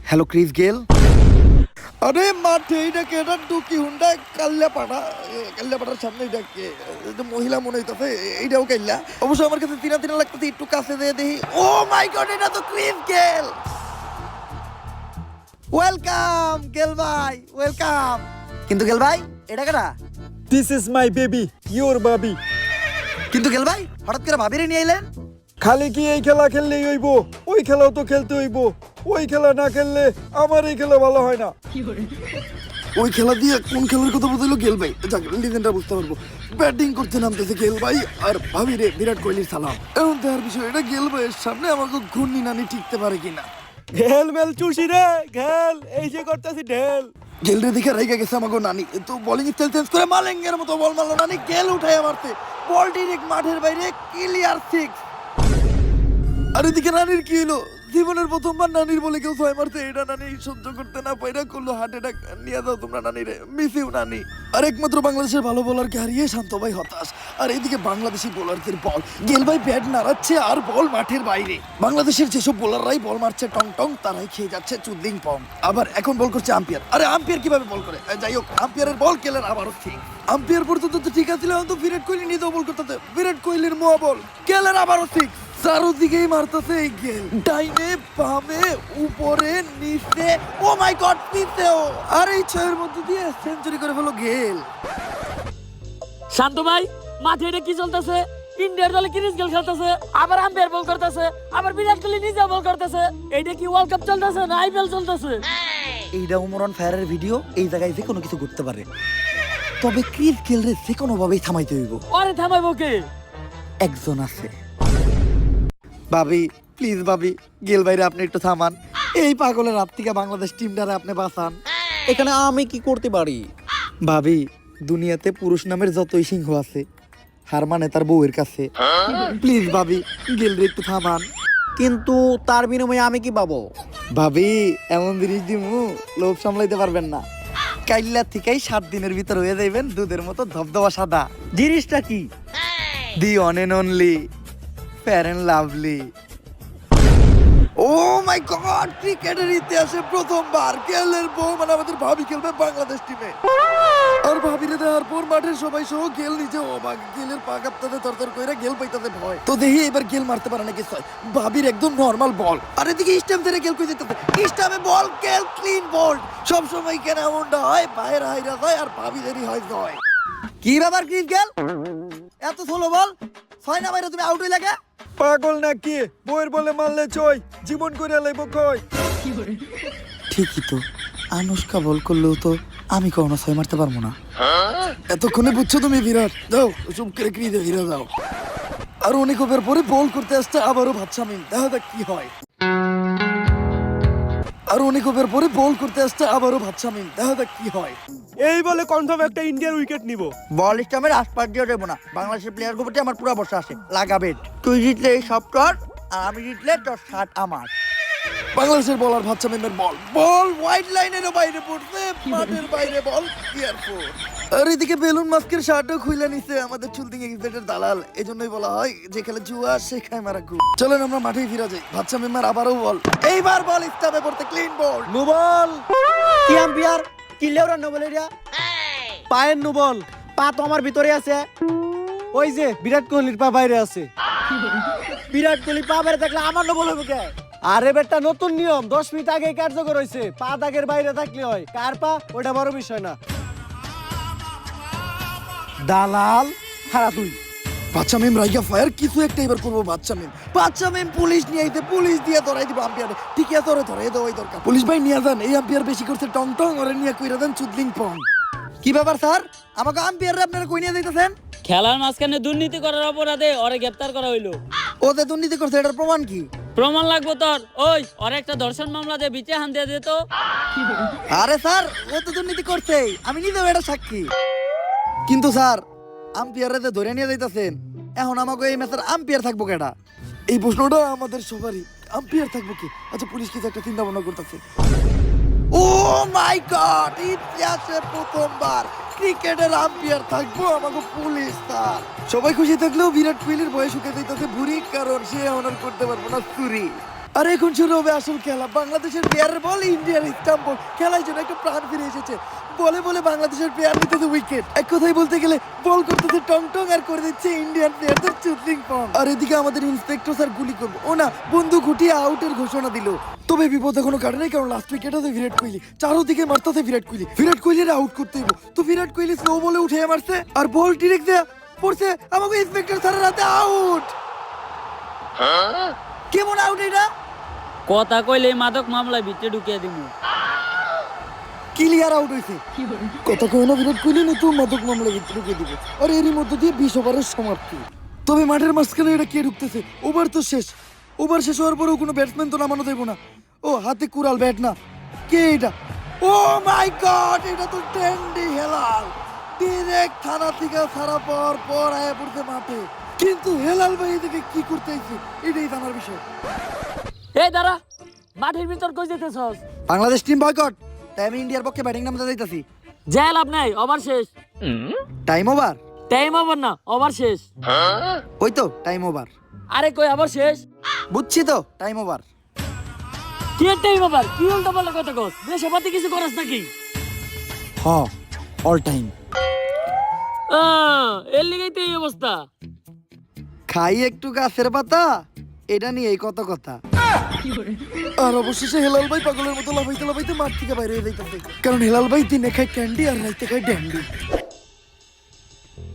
Hello Chris Gayle. আরে মাঠে এটাকে এটা ডুকি হুন্ডা কাল্লাপাড়ার সামনে এটাকে মহিলা মনে হইতেছে, এইটাও কাল্লা। অবশ্য আমার কাছে তিনা লাগতেছে, একটু কাছে দিয়ে দেখি। ও মাই গড, এটা তো ক্রিস গেল। ওয়েলকাম গেল ভাই, ওয়েলকাম। কিন্তু গেল ভাই, এটা কেনা? This is my baby, your baby. কিন্তু গেল ভাই হঠাৎ করে ভাবিরে নিয়ে এলেন? খালি কি এই খেলা খেললেই হইব? ওই খেলাও তো খেলতে হইব। ওই খেলা না খেললে আমার এই খেলা ভালো হয় না। ওই খেলা দিয়ে কোন খেলার কথা বলছিল গেল ভাই? যাক, লিজেন্ডটা বুঝতে পারবো। ব্যাটিং করতে নামতেছে গেল ভাই, আর ভাবি রে বিরাট কোহলির সালাম। এখন দেখার বিষয়, এটা গেল ভাইয়ের সামনে আমাকে ঘূর্ণি নানি টিকতে পারে কিনা। ঘেল মেল চুষি রে, ঘেল এই যে করতেছি ঢেল। গেল রে দেখে রেগে গেছে আমাকে নানি। তো বোলিং স্টাইল চেঞ্জ করে মালেঙ্গের মতো বল মারলো নানি। গেল উঠায় মারতে, বল ডিরেক্ট মাঠের বাইরে, ক্লিয়ার 6। আর এদিকে নানির কি হলো? জীবনের প্রথমবার নানির বলে কেউ 6 মারছে, এটা নানি সহ্য করতে না পাইরা করলো হার্ট অ্যাটাক। নিয়ে যাও তোমরা নানিরে, মিস ইউ নানি। আর একমাত্র বাংলাদেশের ভালো বোলারকে হারিয়ে শান্ত ভাই হতাশ। আর এইদিকে বাংলাদেশি বোলারদের বল, গেল ভাই ব্যাট নাড়াচ্ছে আর বল মাঠের বাইরে। বাংলাদেশের যেসব বোলাররাই বল মারছে টং টং, তারাই খেয়ে যাচ্ছে চুদলিং পং। আবার এখন বল করছে আম্পায়ার। আরে আম্পায়ার কিভাবে বল করে? যাই হোক, আম্পায়ারের বল কেলের আবারও ঠিক। আম্পায়ার পর্যন্ত তো ঠিক আছিল, এখন তো বিরাট কোহলি নিজেও বল করতেছে। বিরাট কোহলির মোয়া বল, কেলের আবারও ঠিক। চারোদিকেই মারতেছে এই গেল, ডাইনে বামে উপরে নিচে, ও মাই গড নিচেও। আর এই 6 মধ্যে দিয়ে সেঞ্চুরি করে ফেলো গেল। শান্ত ভাই, মাঠে এটা কি চলতেছে? ইন্ডিয়ার দলে ক্রিস গেল খেলতেছে, আবার আম্পায়ার বল করতেছে, আবার বিরাট কোহলি নিজে বল করতেছে। এইটা কি ওয়ার্ল্ড কাপ চলতেছে না আইপিএল চলতেছে? এইটা ওমর অন ফায়ারের ভিডিও। এই জায়গায় যে কোনো কিছু করতে পারে, তবে ক্রিস গেলরে যে কোনো ভাবেই থামাইতে হইব। আরে থামাইবো কে? একজন আছে। ভাবি প্লিজ, ভাবি গেল বাইরে আপনি একটু থামান। এই পাগলের হাত থেকে বাংলাদেশ টিমটারে আপনি বাঁচান। এখানে আমি কি করতে পারি? ভাবি, দুনিয়াতে পুরুষ নামের যতই সিংহ আছে, হার মানে তার বউয়ের কাছে। প্লিজ ভাবি, গেলরে একটু থামান। কিন্তু তার বিনিময়ে আমি কি পাবো? ভাবি এমন জিনিস দিমু, লোভ সামলাইতে পারবেন না। কাইল্লা থেকেই 7 দিনের ভিতর হয়ে যাইবেন দুধের মতো ধবধবা সাদা। জিনিসটা কি? The one and only Fair and Lovely. Oh my god, ক্রিকেটের ইতিহাসে প্রথমবার গেলের বউ মানে আমাদের ভাবি খেলবে বাংলাদেশ টিমে। আর ভাবিরে দেওয়ার পর মাঠের সবাই সহ গেল নিজে অবাক। গেলের পা কাঁপতাতে তরতর কইরা গেল পাইতাতে ভয়। তো দেখি এবার গেল মারতে পারে নাকি ছয়। ভাবির একদম নরমাল বল, আর এদিকে স্টাম্প ধরে গেল কই যেতে, স্টাম্পে বল, গেল ক্লিন বল। সব সময় কেন এমনটা হয়? বাইরে হাইরা যায় আর ভাবিদেরই হয় জয়। কি ব্যাপার ক্রিস গেল, এত স্লো বল? 6 না বাইরে তুমি আউট হই লাগে? পাগল নাকি? বইয়ের বলে মারলে চই, জীবন করে লাইব কই। ঠিকই তো, আনুষ্কা বল করলেও তো আমি কখনো 6 মারতে পারবো না। এতক্ষণে বুঝছো তুমি বিরাট? যাও চুপ করে ক্রিজে ফিরে যাও। আর অনেক ওভার পরে বল করতে আসছে আবারও ভাবছামিন, দেখা যাক কি হয়। আর অনেক ওভার পরে বল করতে আসছে আবারও ভাবছামিন, দেখা যাক কি হয়। এই বলে কনফার্ম একটা ইন্ডিয়ান উইকেট নিব। বল স্টামের আশপাশ দিয়ে দেবো না, বাংলাদেশের প্লেয়ার গুলোতে আমার পুরো বর্ষা আসে। লাগাবে, তুই জিতলে এই সব টর, আর আমি জিতলে তোর 60 আমার। বাংলাদেশের বলার ভাবছামিনের বল, বল ওয়াইড লাইনের বাইরে পড়ছে, মাঠের বাইরে বল এয়ারপোর্ট। আর এদিকে বেলুন মাস্কের শার্টও খুলে নিছে আমাদের চুলতিং এক্সপেক্টের দালাল। এজন্যই বলা হয় যে খেলে জুয়া সে খায় মারা গু। চলেন আমরা মাঠেই ফিরে যাই। ভাবছামিমার আবারও বল, এইবার বল স্টামে পড়তে, ক্লিন বল। নুবল কি আম্পিয়ার? কি লেওরা নুবল এরিয়া? পায়ের নুবল, পা তো আমার ভিতরে আছে। ওই যে বিরাট কোহলির পা বাইরে আছে। বিরাট কোহলি পা বাইরে থাকলে আমার নুবল হবে কে? আরে বেটা, নতুন নিয়ম 10 মিনিট আগে কার্যকর হয়েছে। পা দাগের বাইরে থাকলে হয়, কার পা ওটা বড় বিষয় না। দালাল খারাপ তুই। বাচ্চামিম রাইগা ফায়ার, কিছু একটা এবার করবো বাচ্চামিম। বাচ্চামিম পুলিশ নিয়ে আইতে, পুলিশ দিয়ে ধরাই দিব আম্পিয়ারে। ঠিক আছে, ওরে ধরে দেওয়াই দরকার। পুলিশ ভাই নিয়ে যান, এই আম্পিয়ার বেশি করছে টং টং, ওরে নিয়ে কইরা দেন চুদলিং পং। কি ব্যাপার স্যার, আমাকে আম্পিয়ারে আপনারা কই নিয়ে যাইতেছেন? খেলার মাঝখানে দুর্নীতি করার অপরাধে ওরে গ্রেফতার করা হইলো। ও যে দুর্নীতি করছে, এটার প্রমাণ কি? প্রমাণ লাগবো তোর। ওই ওর একটা ধর্ষণ মামলা দিয়ে বিচার হান দিয়ে দিত। আরে স্যার, ও তো দুর্নীতি করছে, আমি নিজেও এটা সাক্ষী। কিন্তু স্যার, আম্পিয়ারে যে ধরে নিয়ে যাইতেছেন, এখন আমাকে এই ম্যাচের আম্পিয়ার থাকবো কেডা? এই প্রশ্নটা আমাদের সবারই, আম্পিয়ার থাকবো কি? আচ্ছা, পুলিশ কিছু একটা চিন্তা ভাবনা করতেছে। ও মাই গড, ইতিহাসে প্রথমবার ক্রিকেটের আম্পিয়ার থাকবো আমাকে পুলিশ স্যার। সবাই খুশি থাকলেও বিরাট কোহলির বয়স শুকে যাইতেছে বুড়ি, কারণ সে অনার করতে পারবো না চুরি। আর এখন শুরু হবে আসল খেলা। বাংলাদেশের প্লেয়ারের বল, ইন্ডিয়ার স্টাম্প বল। খেলায় জন্য একটা প্রাণ ফিরে এসেছে। বলে বলে বাংলাদেশের প্লেয়ার নিতেছে উইকেট। এক কথাই বলতে গেলে বল করতেছে টং টং, আর করে দিচ্ছে ইন্ডিয়ান প্লেয়ারদের চুদলিং পং। আর এদিকে আমাদের ইন্সপেক্টর স্যার গুলি করবো, ও না, বন্দুক ঘুটিয়ে আউটের ঘোষণা দিল। তবে বিপদ এখনো কাটে নাই, কারণ লাস্ট উইকেট আছে বিরাট কোহলি। চারোদিকে মারতেছে বিরাট কোহলি। বিরাট কোহলির আউট করতে হইব। তো বিরাট কোহলি স্লো বলে উঠে মারছে, আর বল ডিরেক্ট দেয়া পড়ছে আমাকে ইন্সপেক্টর স্যারের হাতে। আউট! কেমন আউট এটা? কথা কইলে মাদক মামলায় ভিতরে ঢুকিয়ে দিব। ক্লিয়ার আউট হয়েছে। কথা কয় না বিরাট কোহলি নতুন মাদক মামলা ঢুকিয়ে দিবে। আর এরই মধ্যে দিয়ে 20 ওভারের সমাপ্তি। তবে মাঠের মাঝখানে এটা কে ঢুকতেছে? ওভার তো শেষ। ওভার শেষ হওয়ার পরেও কোনো ব্যাটসম্যান তো নামানো দেবো না। ও হাতে কুড়াল ব্যাট না, কে এটা? ও মাই গড, এটা তো টেন্ডি হেলাল। ডিরেক্ট থানা থেকে ছাড়া পাওয়ার পর আয়া পড়ছে মাঠে। কিন্তু হেলাল ভাই এদিকে কি করতে আইছে, এটাই জানার বিষয়। এই দাঁড়া, মাঠের ভিতর কই যেতেছস? বাংলাদেশ টিম বয়কট, তাই আমি ইন্ডিয়ার পক্ষে ব্যাটিং নামতে যাইতাছি। যা লাভ নাই, ওভার শেষ। Time over? টাইম ওভার না, ওভার শেষ। ওই তো টাইম ওভার। আরে কই আবার শেষ? বুঝছি তো টাইম ওভার। কি টাইম ওভার? কি উল্টা পাল্টা কথা কস? দেশে পাতি কিছু করস নাকি? হ, অল টাইম। এর লিগেই তো এই অবস্থা। খাই একটু গাছের পাতা, এটা নিয়ে এই কত কথা। আর অবশেষে হেলাল ভাই পাগলের মতো লাফাইতে লাফাইতে মাঠ থেকে বাইরে হয়ে যাইতেছে, কারণ হেলাল ভাই দিনে খায় ক্যান্ডি আর রাইতে খায় ড্যান্ডি।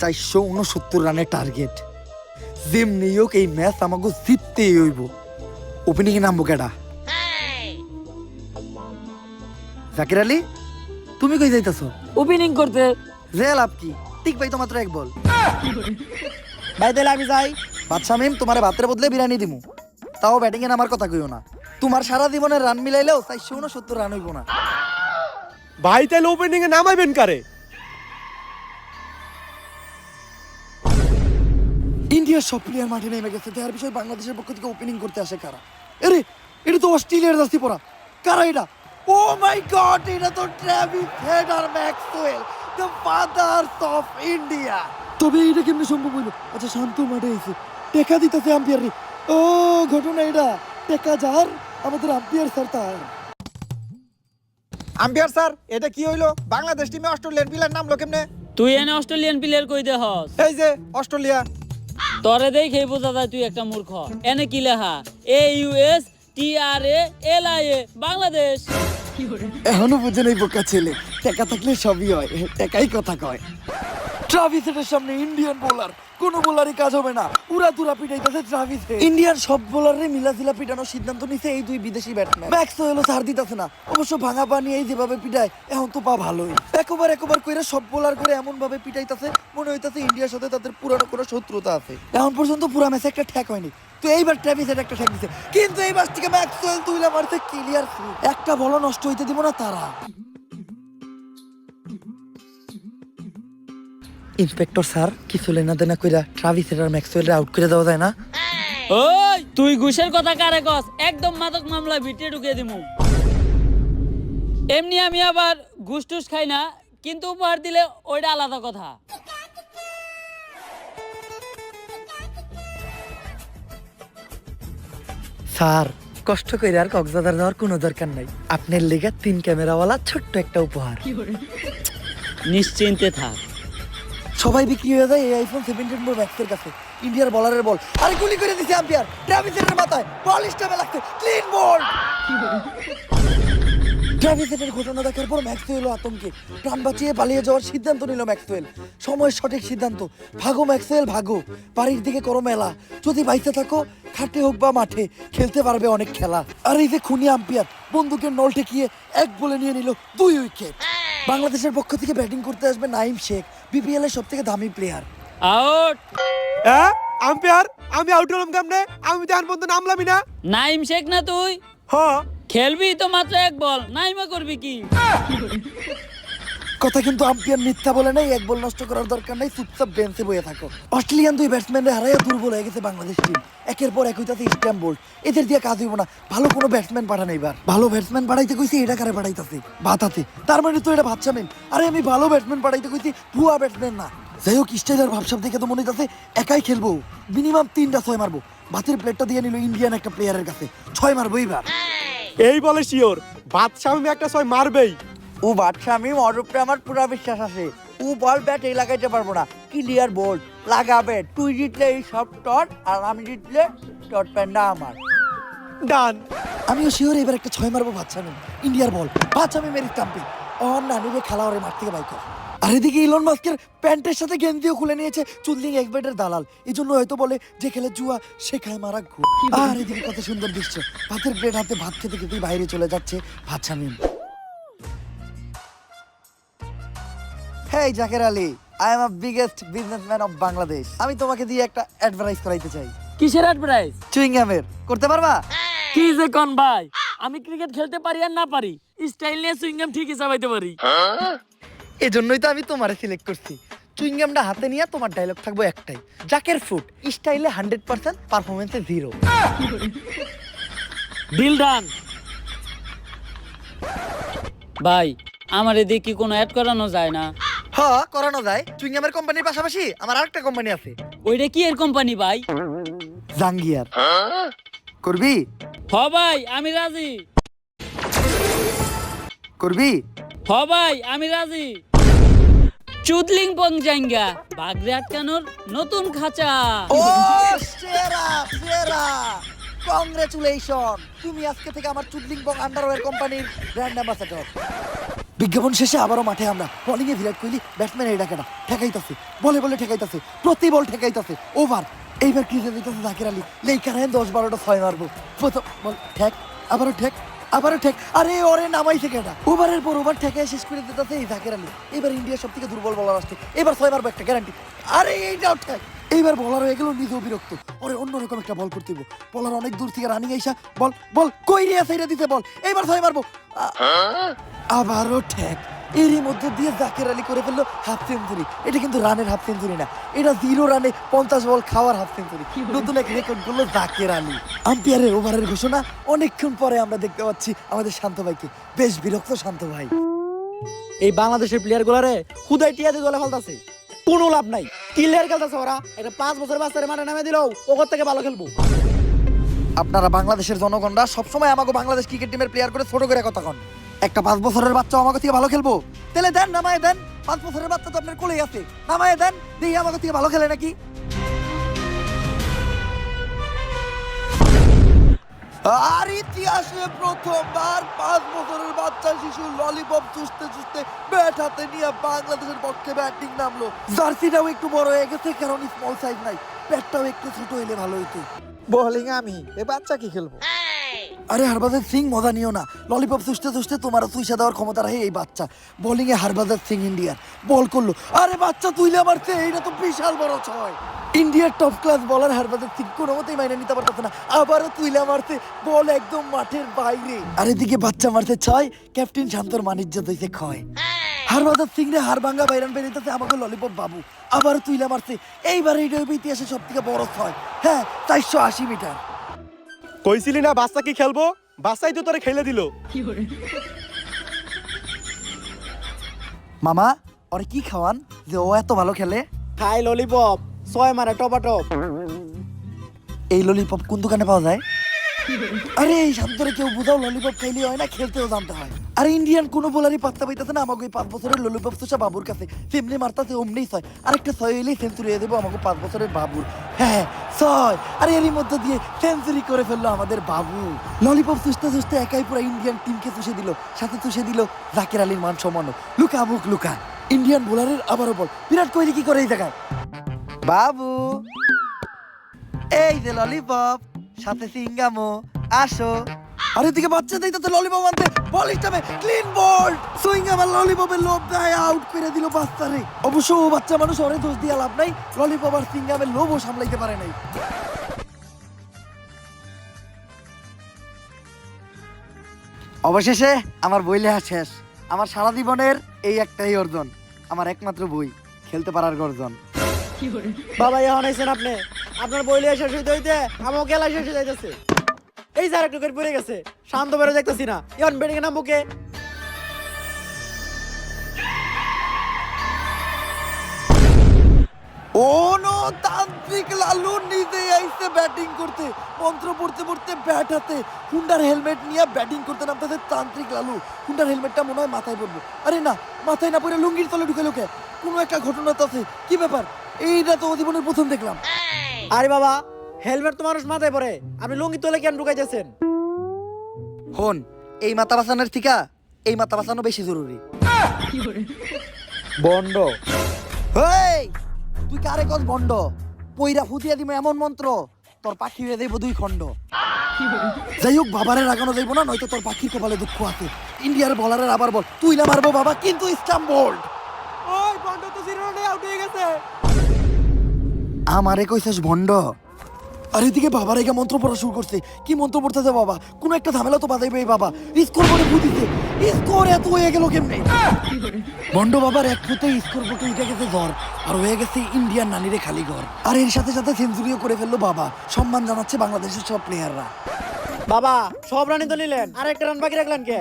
469 রানের টার্গেট, যেমনি হোক এই ম্যাচ আমাকে জিততেই হইব। ওপেনিং এ নামবো কেডা? জাকির আলী, তুমি কই যাইতাছো? ওপেনিং করতে। যে লাভ কি, ঠিক ভাই তো মাত্র এক বল। ভাই তাহলে আমি যাই। বাদশা মিম, তোমার ভাতের বদলে বিরিয়ানি দিমু, তাও ব্যাটিং এ নামার কথা কইও না। তোমার সারা জীবনের রান মিলাইলেও 469 রান হইব না। ভাই তাহলে ওপেনিং এ নামাইবেন কারে? ইন্ডিয়ার সব প্লেয়ার মাঠে নেমে গেছে, তার বিষয় বাংলাদেশের পক্ষ থেকে ওপেনিং করতে আসে কারা? আরে এটা তো অস্ট্রেলিয়ার জার্সি পরা, কারা এটা? ও মাই গড, এটা তো ট্রেভিস হেড আর Maxwell, the fathers of India. তবে এটা কেমনে সম্ভব হইলো? আচ্ছা শান্ত মাঠে এসে টেকা দিতেছে আম্পায়ার রে। ও ঘটনা এটা, টেকা যার আমাদের আম্পায়ার স্যার তার। আম্পায়ার স্যার, এটা কি হইলো? বাংলাদেশ টিমে অস্ট্রেলিয়ান প্লেয়ার নামলো কেমনে? তুই এনে অস্ট্রেলিয়ান প্লেয়ার কই দে হস? এই যে অস্ট্রেলিয়া। তরে দেখেই বোঝা যায় তুই একটা মূর্খ। এনে কি লেখা? AUSTRALIA, বাংলাদেশ। এখনো বুঝে নেই বোকা ছেলে, টেকা থাকলে সবই হয়, টেকাই কথা কয়। ট্রাভিস হেডের সামনে ইন্ডিয়ান বোলার, কোন বোলারই কাজ হবে না, উড়া দুরা পিটাইতেছে ট্রাভিস হেড। ইন্ডিয়ান সব বোলারে মিলাজিলা পিটানোর সিদ্ধান্ত নিছে এই দুই বিদেশি ব্যাটসম্যান। ম্যাক্সওয়েলও ছাড় দিতেছে না, অবশ্য ভাঙা পানি এই যেভাবে পিটায় এখন তো পা ভালোই। একবার কইরা সব বোলার করে এমন ভাবে পিটাইতেছে মনে হইতাছে ইন্ডিয়ার সাথে তাদের পুরানো কোনো শত্রুতা আছে। এখন পর্যন্ত পুরা ম্যাচে একটা ঠ্যাক হয়নি, তো এইবার ট্রাভিস হেড একটা ঠ্যাক দিছে, কিন্তু এইবার থেকে ম্যাক্সওয়েল তুইলা মারতে ক্লিয়ার, একটা বল নষ্ট হইতে দিব না তারা। ইন্সপেক্টর স্যার, কিছু লেনা দেনা কইরা ট্রাভিস হেড আর ম্যাক্সওয়েলরে আউট করে দেওয়া যায় না? ওই তুই ঘুষের কথা কারে কস? একদম মাদক মামলা ভিটে ঢুকিয়ে দিমু। এমনি আমি আবার ঘুষ টুস খাই না, কিন্তু উপহার দিলে ওইটা আলাদা কথা। স্যার, কষ্ট করে আর কক্সবাজার যাওয়ার কোনো দরকার নাই, আপনার লেগে 3 ক্যামেরাওয়ালা ছোট্ট একটা উপহার। নিশ্চিন্তে থাক। সবাই বিক্রি হয়ে যায় এই আইফোন 17 প্রো ম্যাক্সের কাছে। ইন্ডিয়ার বলারের বল, আরে গুলি করে দিছে আম্পায়ার, ট্রাভিস হেডের মাথায় বল স্টামে লাগছে, ক্লিন বল। ট্রাভিস হেডের ঘটনা দেখার পর ম্যাক্সওয়েলও আতঙ্কে প্রাণ বাঁচিয়ে পালিয়ে যাওয়ার সিদ্ধান্ত নিল ম্যাক্সওয়েল। সময়ের সঠিক সিদ্ধান্ত, ভাগো ম্যাক্সওয়েল ভাগো, বাড়ির দিকে করো মেলা, যদি বাইসে থাকো খাটে হোক বা মাঠে খেলতে পারবে অনেক খেলা। আর এই যে খুনি আম্পায়ার বন্দুকের নল ঠেকিয়ে এক বলে নিয়ে নিল 2 উইকেট। বাংলাদেশের পক্ষ থেকে ব্যাটিং করতে আসবে নাইম শেখ, বিপিএল এর সবথেকে দামি প্লেয়ার। আউট। হ্যাঁ আম্পায়ার, আমি আউট হলাম কেমনে? আমি তো এখন পর্যন্ত নামলামই না। নাইম শেখ না তুই? হ্যাঁ। খেলবি তো মাত্র এক বল, নাইমা করবি কি? কথা কিন্তু আম্পায়ার মিথ্যা বলে নাই, এক বল নষ্ট করার দরকার নাই, চুপচাপ বেঞ্চে বসে থাকো। অস্ট্রেলিয়ান 2 ব্যাটসম্যানরে হারাইয়া দুর্বল হয়ে গেছে বাংলাদেশ টিম। একের পর এক হইতাছে স্ট্যাম্প বোল্ড, এদের দিয়ে কাজ হইব না, ভালো কোনো ব্যাটসম্যান পাঠান। এবার ভালো ব্যাটসম্যান পাঠাইতে কইছি, এটা কারে পাঠাইতাছে? বাতাতে, তার মানে তো এটা বাচ্চা মেন। আরে আমি ভালো ব্যাটসম্যান পাঠাইতে কইছি, ভুয়া ব্যাটসম্যান না। যাই হোক, স্টাইলার ভাবসাব দেখে তো মনে হইতাছে একাই খেলবো, মিনিমাম 3টা 6 মারবো। বাতের প্লেটটা দিয়ে নিল ইন্ডিয়ান একটা প্লেয়ারের কাছে, 6 মারবো এইবার। এই বলে শিওর বাদশাহ আমি একটা 6 মারবেই। ও বাদশা, আমি মরুপে আমার পুরা বিশ্বাস আছে। ও বল ব্যাট এই লাগাইতে পারবো না, ক্লিয়ার বল লাগাবে। তুই জিতলে এই সব টট, আর আমি জিতলে টট প্যান্ডা আমার। ডান। আমিও শিওর এবার একটা 6 মারবো বাদশা মিম। ইন্ডিয়ার বল, বাদশা মিমের স্টাম্পিং, অন না নিবে খেলা ওরে মাঠ থেকে বাইক। আর এদিকে ইলন মাস্কের প্যান্টের সাথে গেঞ্জিও খুলে নিয়েছে চুদলিং এক্সবেটের দালাল। এই জন্য হয়তো বলে যে খেলে জুয়া সে খায় মারা ঘুর। আর এদিকে কত সুন্দর দৃশ্য, ভাতের প্লেট হাতে ভাত খেতে খেতেই বাইরে চলে যাচ্ছে Badsha Mim. Hey Jaker Ali, I am a biggest businessman of Bangladesh. আমি তোমাকে দিয়ে একটা অ্যাডভার্টাইজ করাইতে চাই। কিসের অ্যাডভার্টাইজ? চুইংগামের, করতে পারবা? কি যে কোন ভাই, আমি ক্রিকেট খেলতে পারি আর না পারি, স্টাইল নিয়ে সুইংগাম ঠিকই চাবাইতে পারি। এজন্যই তো আমি তোমারে সিলেক্ট করছি। চুইংগামটা হাতে নিয়ে তোমার ডায়লগ থাকবো একটাই, জাকের ফ্রুট, স্টাইলে 100%, পারফরমেন্সে 0। Deal done. ভাই আমার এদিকে কি কোনো অ্যাড করানো যায় না? হ্যাঁ করানো যায়। চুইংগামের কোম্পানির পাশাপাশি আমার আরেকটা কোম্পানি আছে, ওইটা কি এর কোম্পানি ভাই? জাঙ্গিয়ার। করবি? হ ভাই আমি রাজি। করবি? হ ভাই আমি রাজি। চুদলিং পং জাঙ্গা বাগরে আটকানোর নতুন খাঁচা। ও সেরা সেরা, কংগ্রেচুলেশন, তুমি আজকে থেকে আমার চুদলিংবং আন্ডারওয়্যার কোম্পানির ব্র্যান্ড অ্যাম্বাসেডর। বিজ্ঞাপন শেষে আবারও মাঠে আমরা। বোলিং এ বিরাট কোহলি, ব্যাটসম্যান এই ডাকেনা ঠেকাইতাছে, বলে বলে ঠেকাইতাছে, প্রতি বল ঠেকাইতাছে, ওভার। এইবার ক্রিজে দিতেছে জাকির আলী, লেইকার 10-12টা 6 মারবো। প্রথম বল ঠেক, আবারও ঠেক, আবারও ঠেক, আরে ওরে নামাইছে কেটা। ওভারের পর ওভার ঠেকায় শেষ করে দিতেছে এই জাকির আলী। এবার ইন্ডিয়ার সব থেকে দুর্বল বলার আসছে, এবার 6 মারবো একটা গ্যারান্টি। আরে এইটাও ঠেক। এইবার বলার হয়ে গেল নিজেও বিরক্ত, ওরে অন্যরকম একটা বল করতে হবে। বলার অনেক দূর থেকে রানিং আইসা বল বল কই রিয়া সাইডে দিতে বল, এইবার 6 মারবো। আবারও ঠেক। এরই মধ্যে দিয়ে জাকির আলী করে ফেললো হাফ সেঞ্চুরি। এটা কিন্তু রানের হাফ সেঞ্চুরি না, এটা 0 রানে 50 বল খাওয়ার হাফ সেঞ্চুরি। নতুন এক রেকর্ড করলো জাকির আলী। আম্পায়ারের ওভারের ঘোষণা অনেকক্ষণ পরে আমরা দেখতে পাচ্ছি আমাদের শান্ত ভাইকে। বেশ বিরক্ত শান্ত ভাই। এই বাংলাদেশের প্লেয়ার গুলারে খুদাই টিয়া দিয়ে দলে ফেলতাছে, কোনো লাভ নাই। ক্লিয়ার খেলতেছে ওরা, এটা 5 বছর বাচ্চারে মাঠে নামে দিলেও ওগর থেকে ভালো খেলবো। আপনারা বাংলাদেশের জনগণরা সবসময় আমাকে বাংলাদেশ ক্রিকেট টিমের প্লেয়ার করে ছোট করে কথা কন। একটা 5 বছরের বাচ্চা আমাকে থেকে ভালো খেলবো? তাহলে দেন, নামায় দেন। 5 বছরের বাচ্চা তো আপনার কোলেই আছে, নামায় দেন, দেখি আমাকে থেকে ভালো খেলে নাকি। আর ইতিহাসে প্রথমবার 5 বছরের বাচ্চা শিশু ললিপপ চুষতে চুষতে ব্যাট হাতে নিয়ে বাংলাদেশের পক্ষে ব্যাটিং নামলো। জার্সিটাও একটু বড় হয়ে গেছে, কারণ স্মল সাইজ নাই, ব্যাটটাও একটু ছোট হইলে ভালো হইতো। বোলিং আমি, এ বাচ্চা কি খেলবো? আরে হরভজন সিং মজা নিও না, ললিপপ চুষতে চুষতে তোমার চুইসা দেওয়ার ক্ষমতা রাখে এই বাচ্চা। বোলিং এ হরভজন সিং ইন্ডিয়ার বল করলো, আরে বাচ্চা তুইলে মারছে, এইটা তো বিশাল বড় ছয়। ইন্ডিয়ার টপ ক্লাস বলার হরভজন সিং কোনো মতেই মাইনে নিতে পারতেছে না, আবারও তুইলা মারছে, বল একদম মাঠের বাইরে। আর এদিকে বাচ্চা মারছে 6, ক্যাপ্টেন শান্তর মানিজ্য দিয়েছে ক্ষয়। হরভজন সিং রে হার ভাঙ্গা বাইরান বেরিয়েছে আমাকে ললিপপ বাবু, আবার তুইলা মারছে। এইবার এইটা ইতিহাসে সব থেকে বড় ছয়, হ্যাঁ 480 মিটার। কইছিলি না বাচ্চা কি খেলবো, বাচ্চাই তো তোরে খেলে দিল। মামা ওরে কি খাওয়ান যে ও এত ভালো খেলে? খাই ললিপপ, 6 মারে টপাটপ। এই ললিপপ কোন দোকানে পাওয়া যায়? আরে এই শান্তরে কেউ বুঝাও, ললিপপ খাইলে হয় না, খেলতেও জানতে হয়। আর ইন্ডিয়ান কোনো বোলারই পাত্তা পাইতেছে না আমাকে 5 বছরের ললিপপ চোষা বাবুর কাছে। তেমনি মারতাছে অমনি 6, আরেকটা 6 হইলেই সেঞ্চুরি হয়ে দেবো আমাকে 5 বছরের বাবুর। হ্যাঁ 6, আর এরই মধ্যে দিয়ে সেঞ্চুরি করে ফেললো আমাদের বাবু। ললিপপ চুষতে চুষতে একাই পুরো ইন্ডিয়ান টিমকে চুষে দিল, সাথে চুষে দিল জাকির আলীর মান সম্মানও। লুকা মুখ লুকা। ইন্ডিয়ান বোলারের আবারও বল, বিরাট কোহলি কি করে এই জায়গায়? বাবু এই যে ললিপপ, সাথে সিঙ্গামো, আসো। আর এদিকে বাচ্চা দিতে ললিপপ আনতে, বল স্টামে ক্লিন বল, সুইঙ্গাম আর ললিপপের লোভ দেয় আউট করে দিল বাচ্চারে। অবশ্য ও বাচ্চা মানুষ, ওরে দোষ দিয়ে লাভ নাই, ললিপপ আর সিঙ্গামের লোভও সামলাইতে পারে নাই। অবশেষে আমার বই লেখা শেষ। আমার সারা জীবনের এই একটাই অর্জন, আমার একমাত্র বই, খেলতে পারার গর্জন। বাবা এখন আইছেন আপনি, আপনার বই লিয়ে শেষ হইতে হইতে আমার খেলা শেষ হয়ে যাইতেছে। এই যে আরেকটু করে পড়ে গেছে, শান্ত বেরো দেখতেছি না, এখন ব্যাটিং এর নাম বুকে। তান্ত্রিক লালু নিজে আইছে ব্যাটিং করতে, মন্ত্র পড়তে পড়তে ব্যাট হাতে, হুন্ডার হেলমেট নিয়ে ব্যাটিং করতে নামতেছে তান্ত্রিক লালু। হুন্ডার হেলমেটটা মনে হয় মাথায় পড়বো, আরে না মাথায় না পড়ে লুঙ্গির তলে ঢুকে লোকে। কোনো একটা ঘটনা তো আছে, কি ব্যাপার? এইটা তো জীবনের প্রথম দেখলাম। আরে বাবা, হেলমেট তো মানুষ মাথায় পরে, আপনি লুঙ্গি তোলে কেন ঢুকাইতেছেন? হন, এই মাথা বাঁচানোর থিকা এই মাথা বাঁচানো বেশি জরুরি। বন্ড হেই, তুই কারে কস বন্ড? পইরা ফুটিয়া দিমে এমন মন্ত্র, তোর পাখি হয়ে যাইব 2 খণ্ড। যাই হোক, বাবারে রাগানো যাইব না, নয়তো তোর পাখির কপালে দুঃখ আছে। ইন্ডিয়ার বলারের আবার বল, তুই না মারবো বাবা, কিন্তু স্টাম্প বোল্ড। ওই বন্ড তো 0 রানে আউট হয়ে গেছে। আমারে কইছস ভন্ড? আর এদিকে বাবার এগা মন্ত্র পড়া শুরু করছে। কি মন্ত্র পড়তেছে বাবা? কোন একটা ঝামেলা তো বাজাইবে এই বাবা। স্কোর করে বুঝিছে, স্কোর এত হয়ে গেল কেমনে? ভন্ড বাবার এক ফুটে স্কোর করতে উঠে গেছে জ্বর, আর হয়ে গেছে ইন্ডিয়ান নানিরে খালি ঘর। আর এর সাথে সাথে সেঞ্চুরিও করে ফেললো বাবা। সম্মান জানাচ্ছে বাংলাদেশের সব প্লেয়াররা। বাবা সব রানি তো নিলেন আর একটা রান বাকি রাখলেন কে?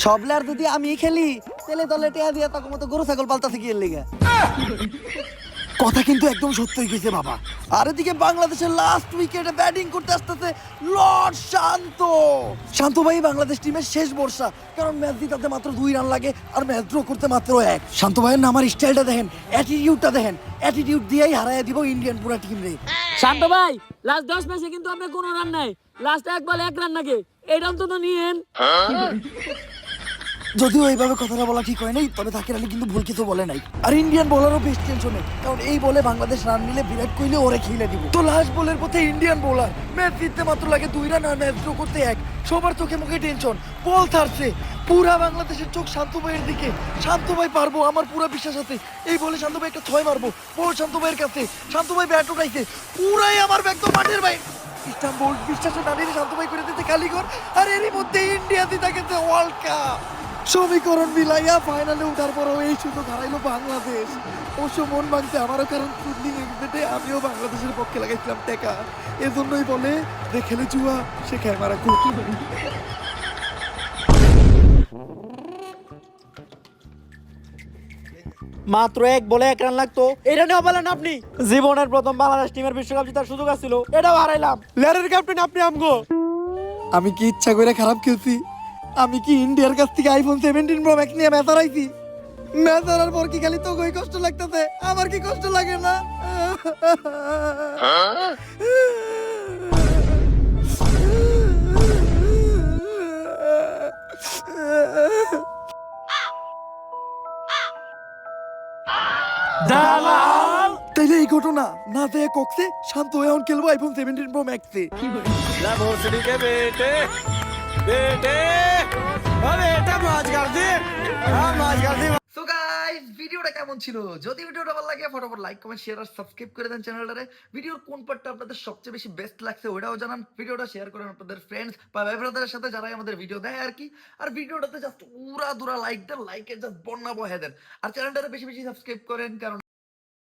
সব লেয়ার যদি আমি খেলি তেলে দলে টেয়া দিয়া তখন মতো গরু ছাগল পালতাছে কি এর লিগা। কথা কিন্তু একদম সত্যই গেছে বাবা। আর এদিকে বাংলাদেশের লাস্ট উইকেটে ব্যাটিং করতে আসতেছে লর্ড শান্ত। শান্ত ভাই বাংলাদেশ টিমের শেষ ভরসা, কারণ ম্যাচ জিতাতে মাত্র 2 রান লাগে আর ম্যাচ ড্র করতে মাত্র 1। শান্ত ভাইয়ের নামার স্টাইলটা দেখেন, অ্যাটিটিউডটা দেখেন, অ্যাটিটিউড দিয়েই হারায় দিব ইন্ডিয়ান পুরা টিম রে। শান্ত ভাই লাস্ট 10 ম্যাচে কিন্তু আপনার কোনো রান নাই, লাস্ট 1 বলে 1 রান নাকি, এটা অন্তত নিয়েন। যদিও এইভাবে কথাটা বলা ঠিক হয় নাই, তবে তাকে আলী কিন্তু ভুল কিছু বলে নাই। আর ইন্ডিয়ান বোলারও বেশ টেনশনে, কারণ এই বলে বাংলাদেশ রান নিলে বিরাট কোহলি ওরে খেলে দিব। তো লাস্ট বলের পথে ইন্ডিয়ান বোলার, ম্যাচ জিততে মাত্র লাগে 2 রান আর ম্যাচ ড্র করতে 1। সবার চোখে মুখে টেনশন, বল থাকছে, পুরা বাংলাদেশের চোখ শান্ত ভাইয়ের দিকে। শান্ত ভাই পারবো, আমার পুরা বিশ্বাস আছে। এই বলে শান্ত ভাই একটা 6 মারবো, বল শান্ত ভাইয়ের কাছে। শান্ত ভাই ব্যাট উঠাইছে, পুরাই আমার ব্যাগ তো মাঠের ভাই। ইস্তাম্বুল বিশ্বাসে দাঁড়িয়ে শান্ত ভাই করে দিতে কালীঘর। আর এরই মধ্যে ইন্ডিয়া জিতে গেছে ওয়ার্ল্ড কাপ। সমীকরণ মিলাইয়া ফাইনালে উঠার পরও এই সুযোগ হারাইলো বাংলাদেশ। অবশ্য মন ভাঙছে আমারও, কারণ ফুটলিং এক্সিটে আমিও বাংলাদেশের পক্ষে লাগাইছিলাম টেকা। এজন্যই বলে যে খেলে জুয়া সে খায় মারা কুট। মাত্র 1 বলে 1 রান লাগতো, এটা নিয়ে বলেন আপনি। জীবনের প্রথম বাংলাদেশ টিমের বিশ্বকাপ জেতার সুযোগ ছিল, এটাও হারাইলাম। লেয়ারের ক্যাপ্টেন আপনি আমগো। আমি কি ইচ্ছা করে খারাপ খেলছি? আমি কি ইন্ডিয়ার কাছ থেকে আইফোন 17 প্রো ম্যাক্স নিয়ে ম্যাচ হারাইছি? ম্যাচ হারার পর কি খালি তোকে কষ্ট লাগতেছে? আমার কি কষ্ট লাগে না? তাইলে এই ঘটনা না যায় কক্সে, শান্ত হয়ে এখন খেলবো আইফোন 17 প্রো ম্যাক্সে। সো গাইস, ভিডিওটা কেমন ছিল? যদি ভিডিওটা ভালো লাগে ফটাফট লাইক কমেন্ট শেয়ার আর সাবস্ক্রাইব করে দেন চ্যানেলটারে। ভিডিওর কোন পার্টটা আপনাদের সবচেয়ে বেশি বেস্ট লাগছে ওটাও জানান। ভিডিওটা শেয়ার করেন আপনাদের ফ্রেন্ডস বা ভাই ব্রাদারের সাথে যারা আমাদের ভিডিও দেয় আর কি। আর ভিডিওটাতে জাস্ট উড়া দুরা লাইক দেন, লাইকের জাস্ট বন্যা বহে দেন। আর চ্যানেলটারে বেশি বেশি সাবস্ক্রাইব করেন, কারণ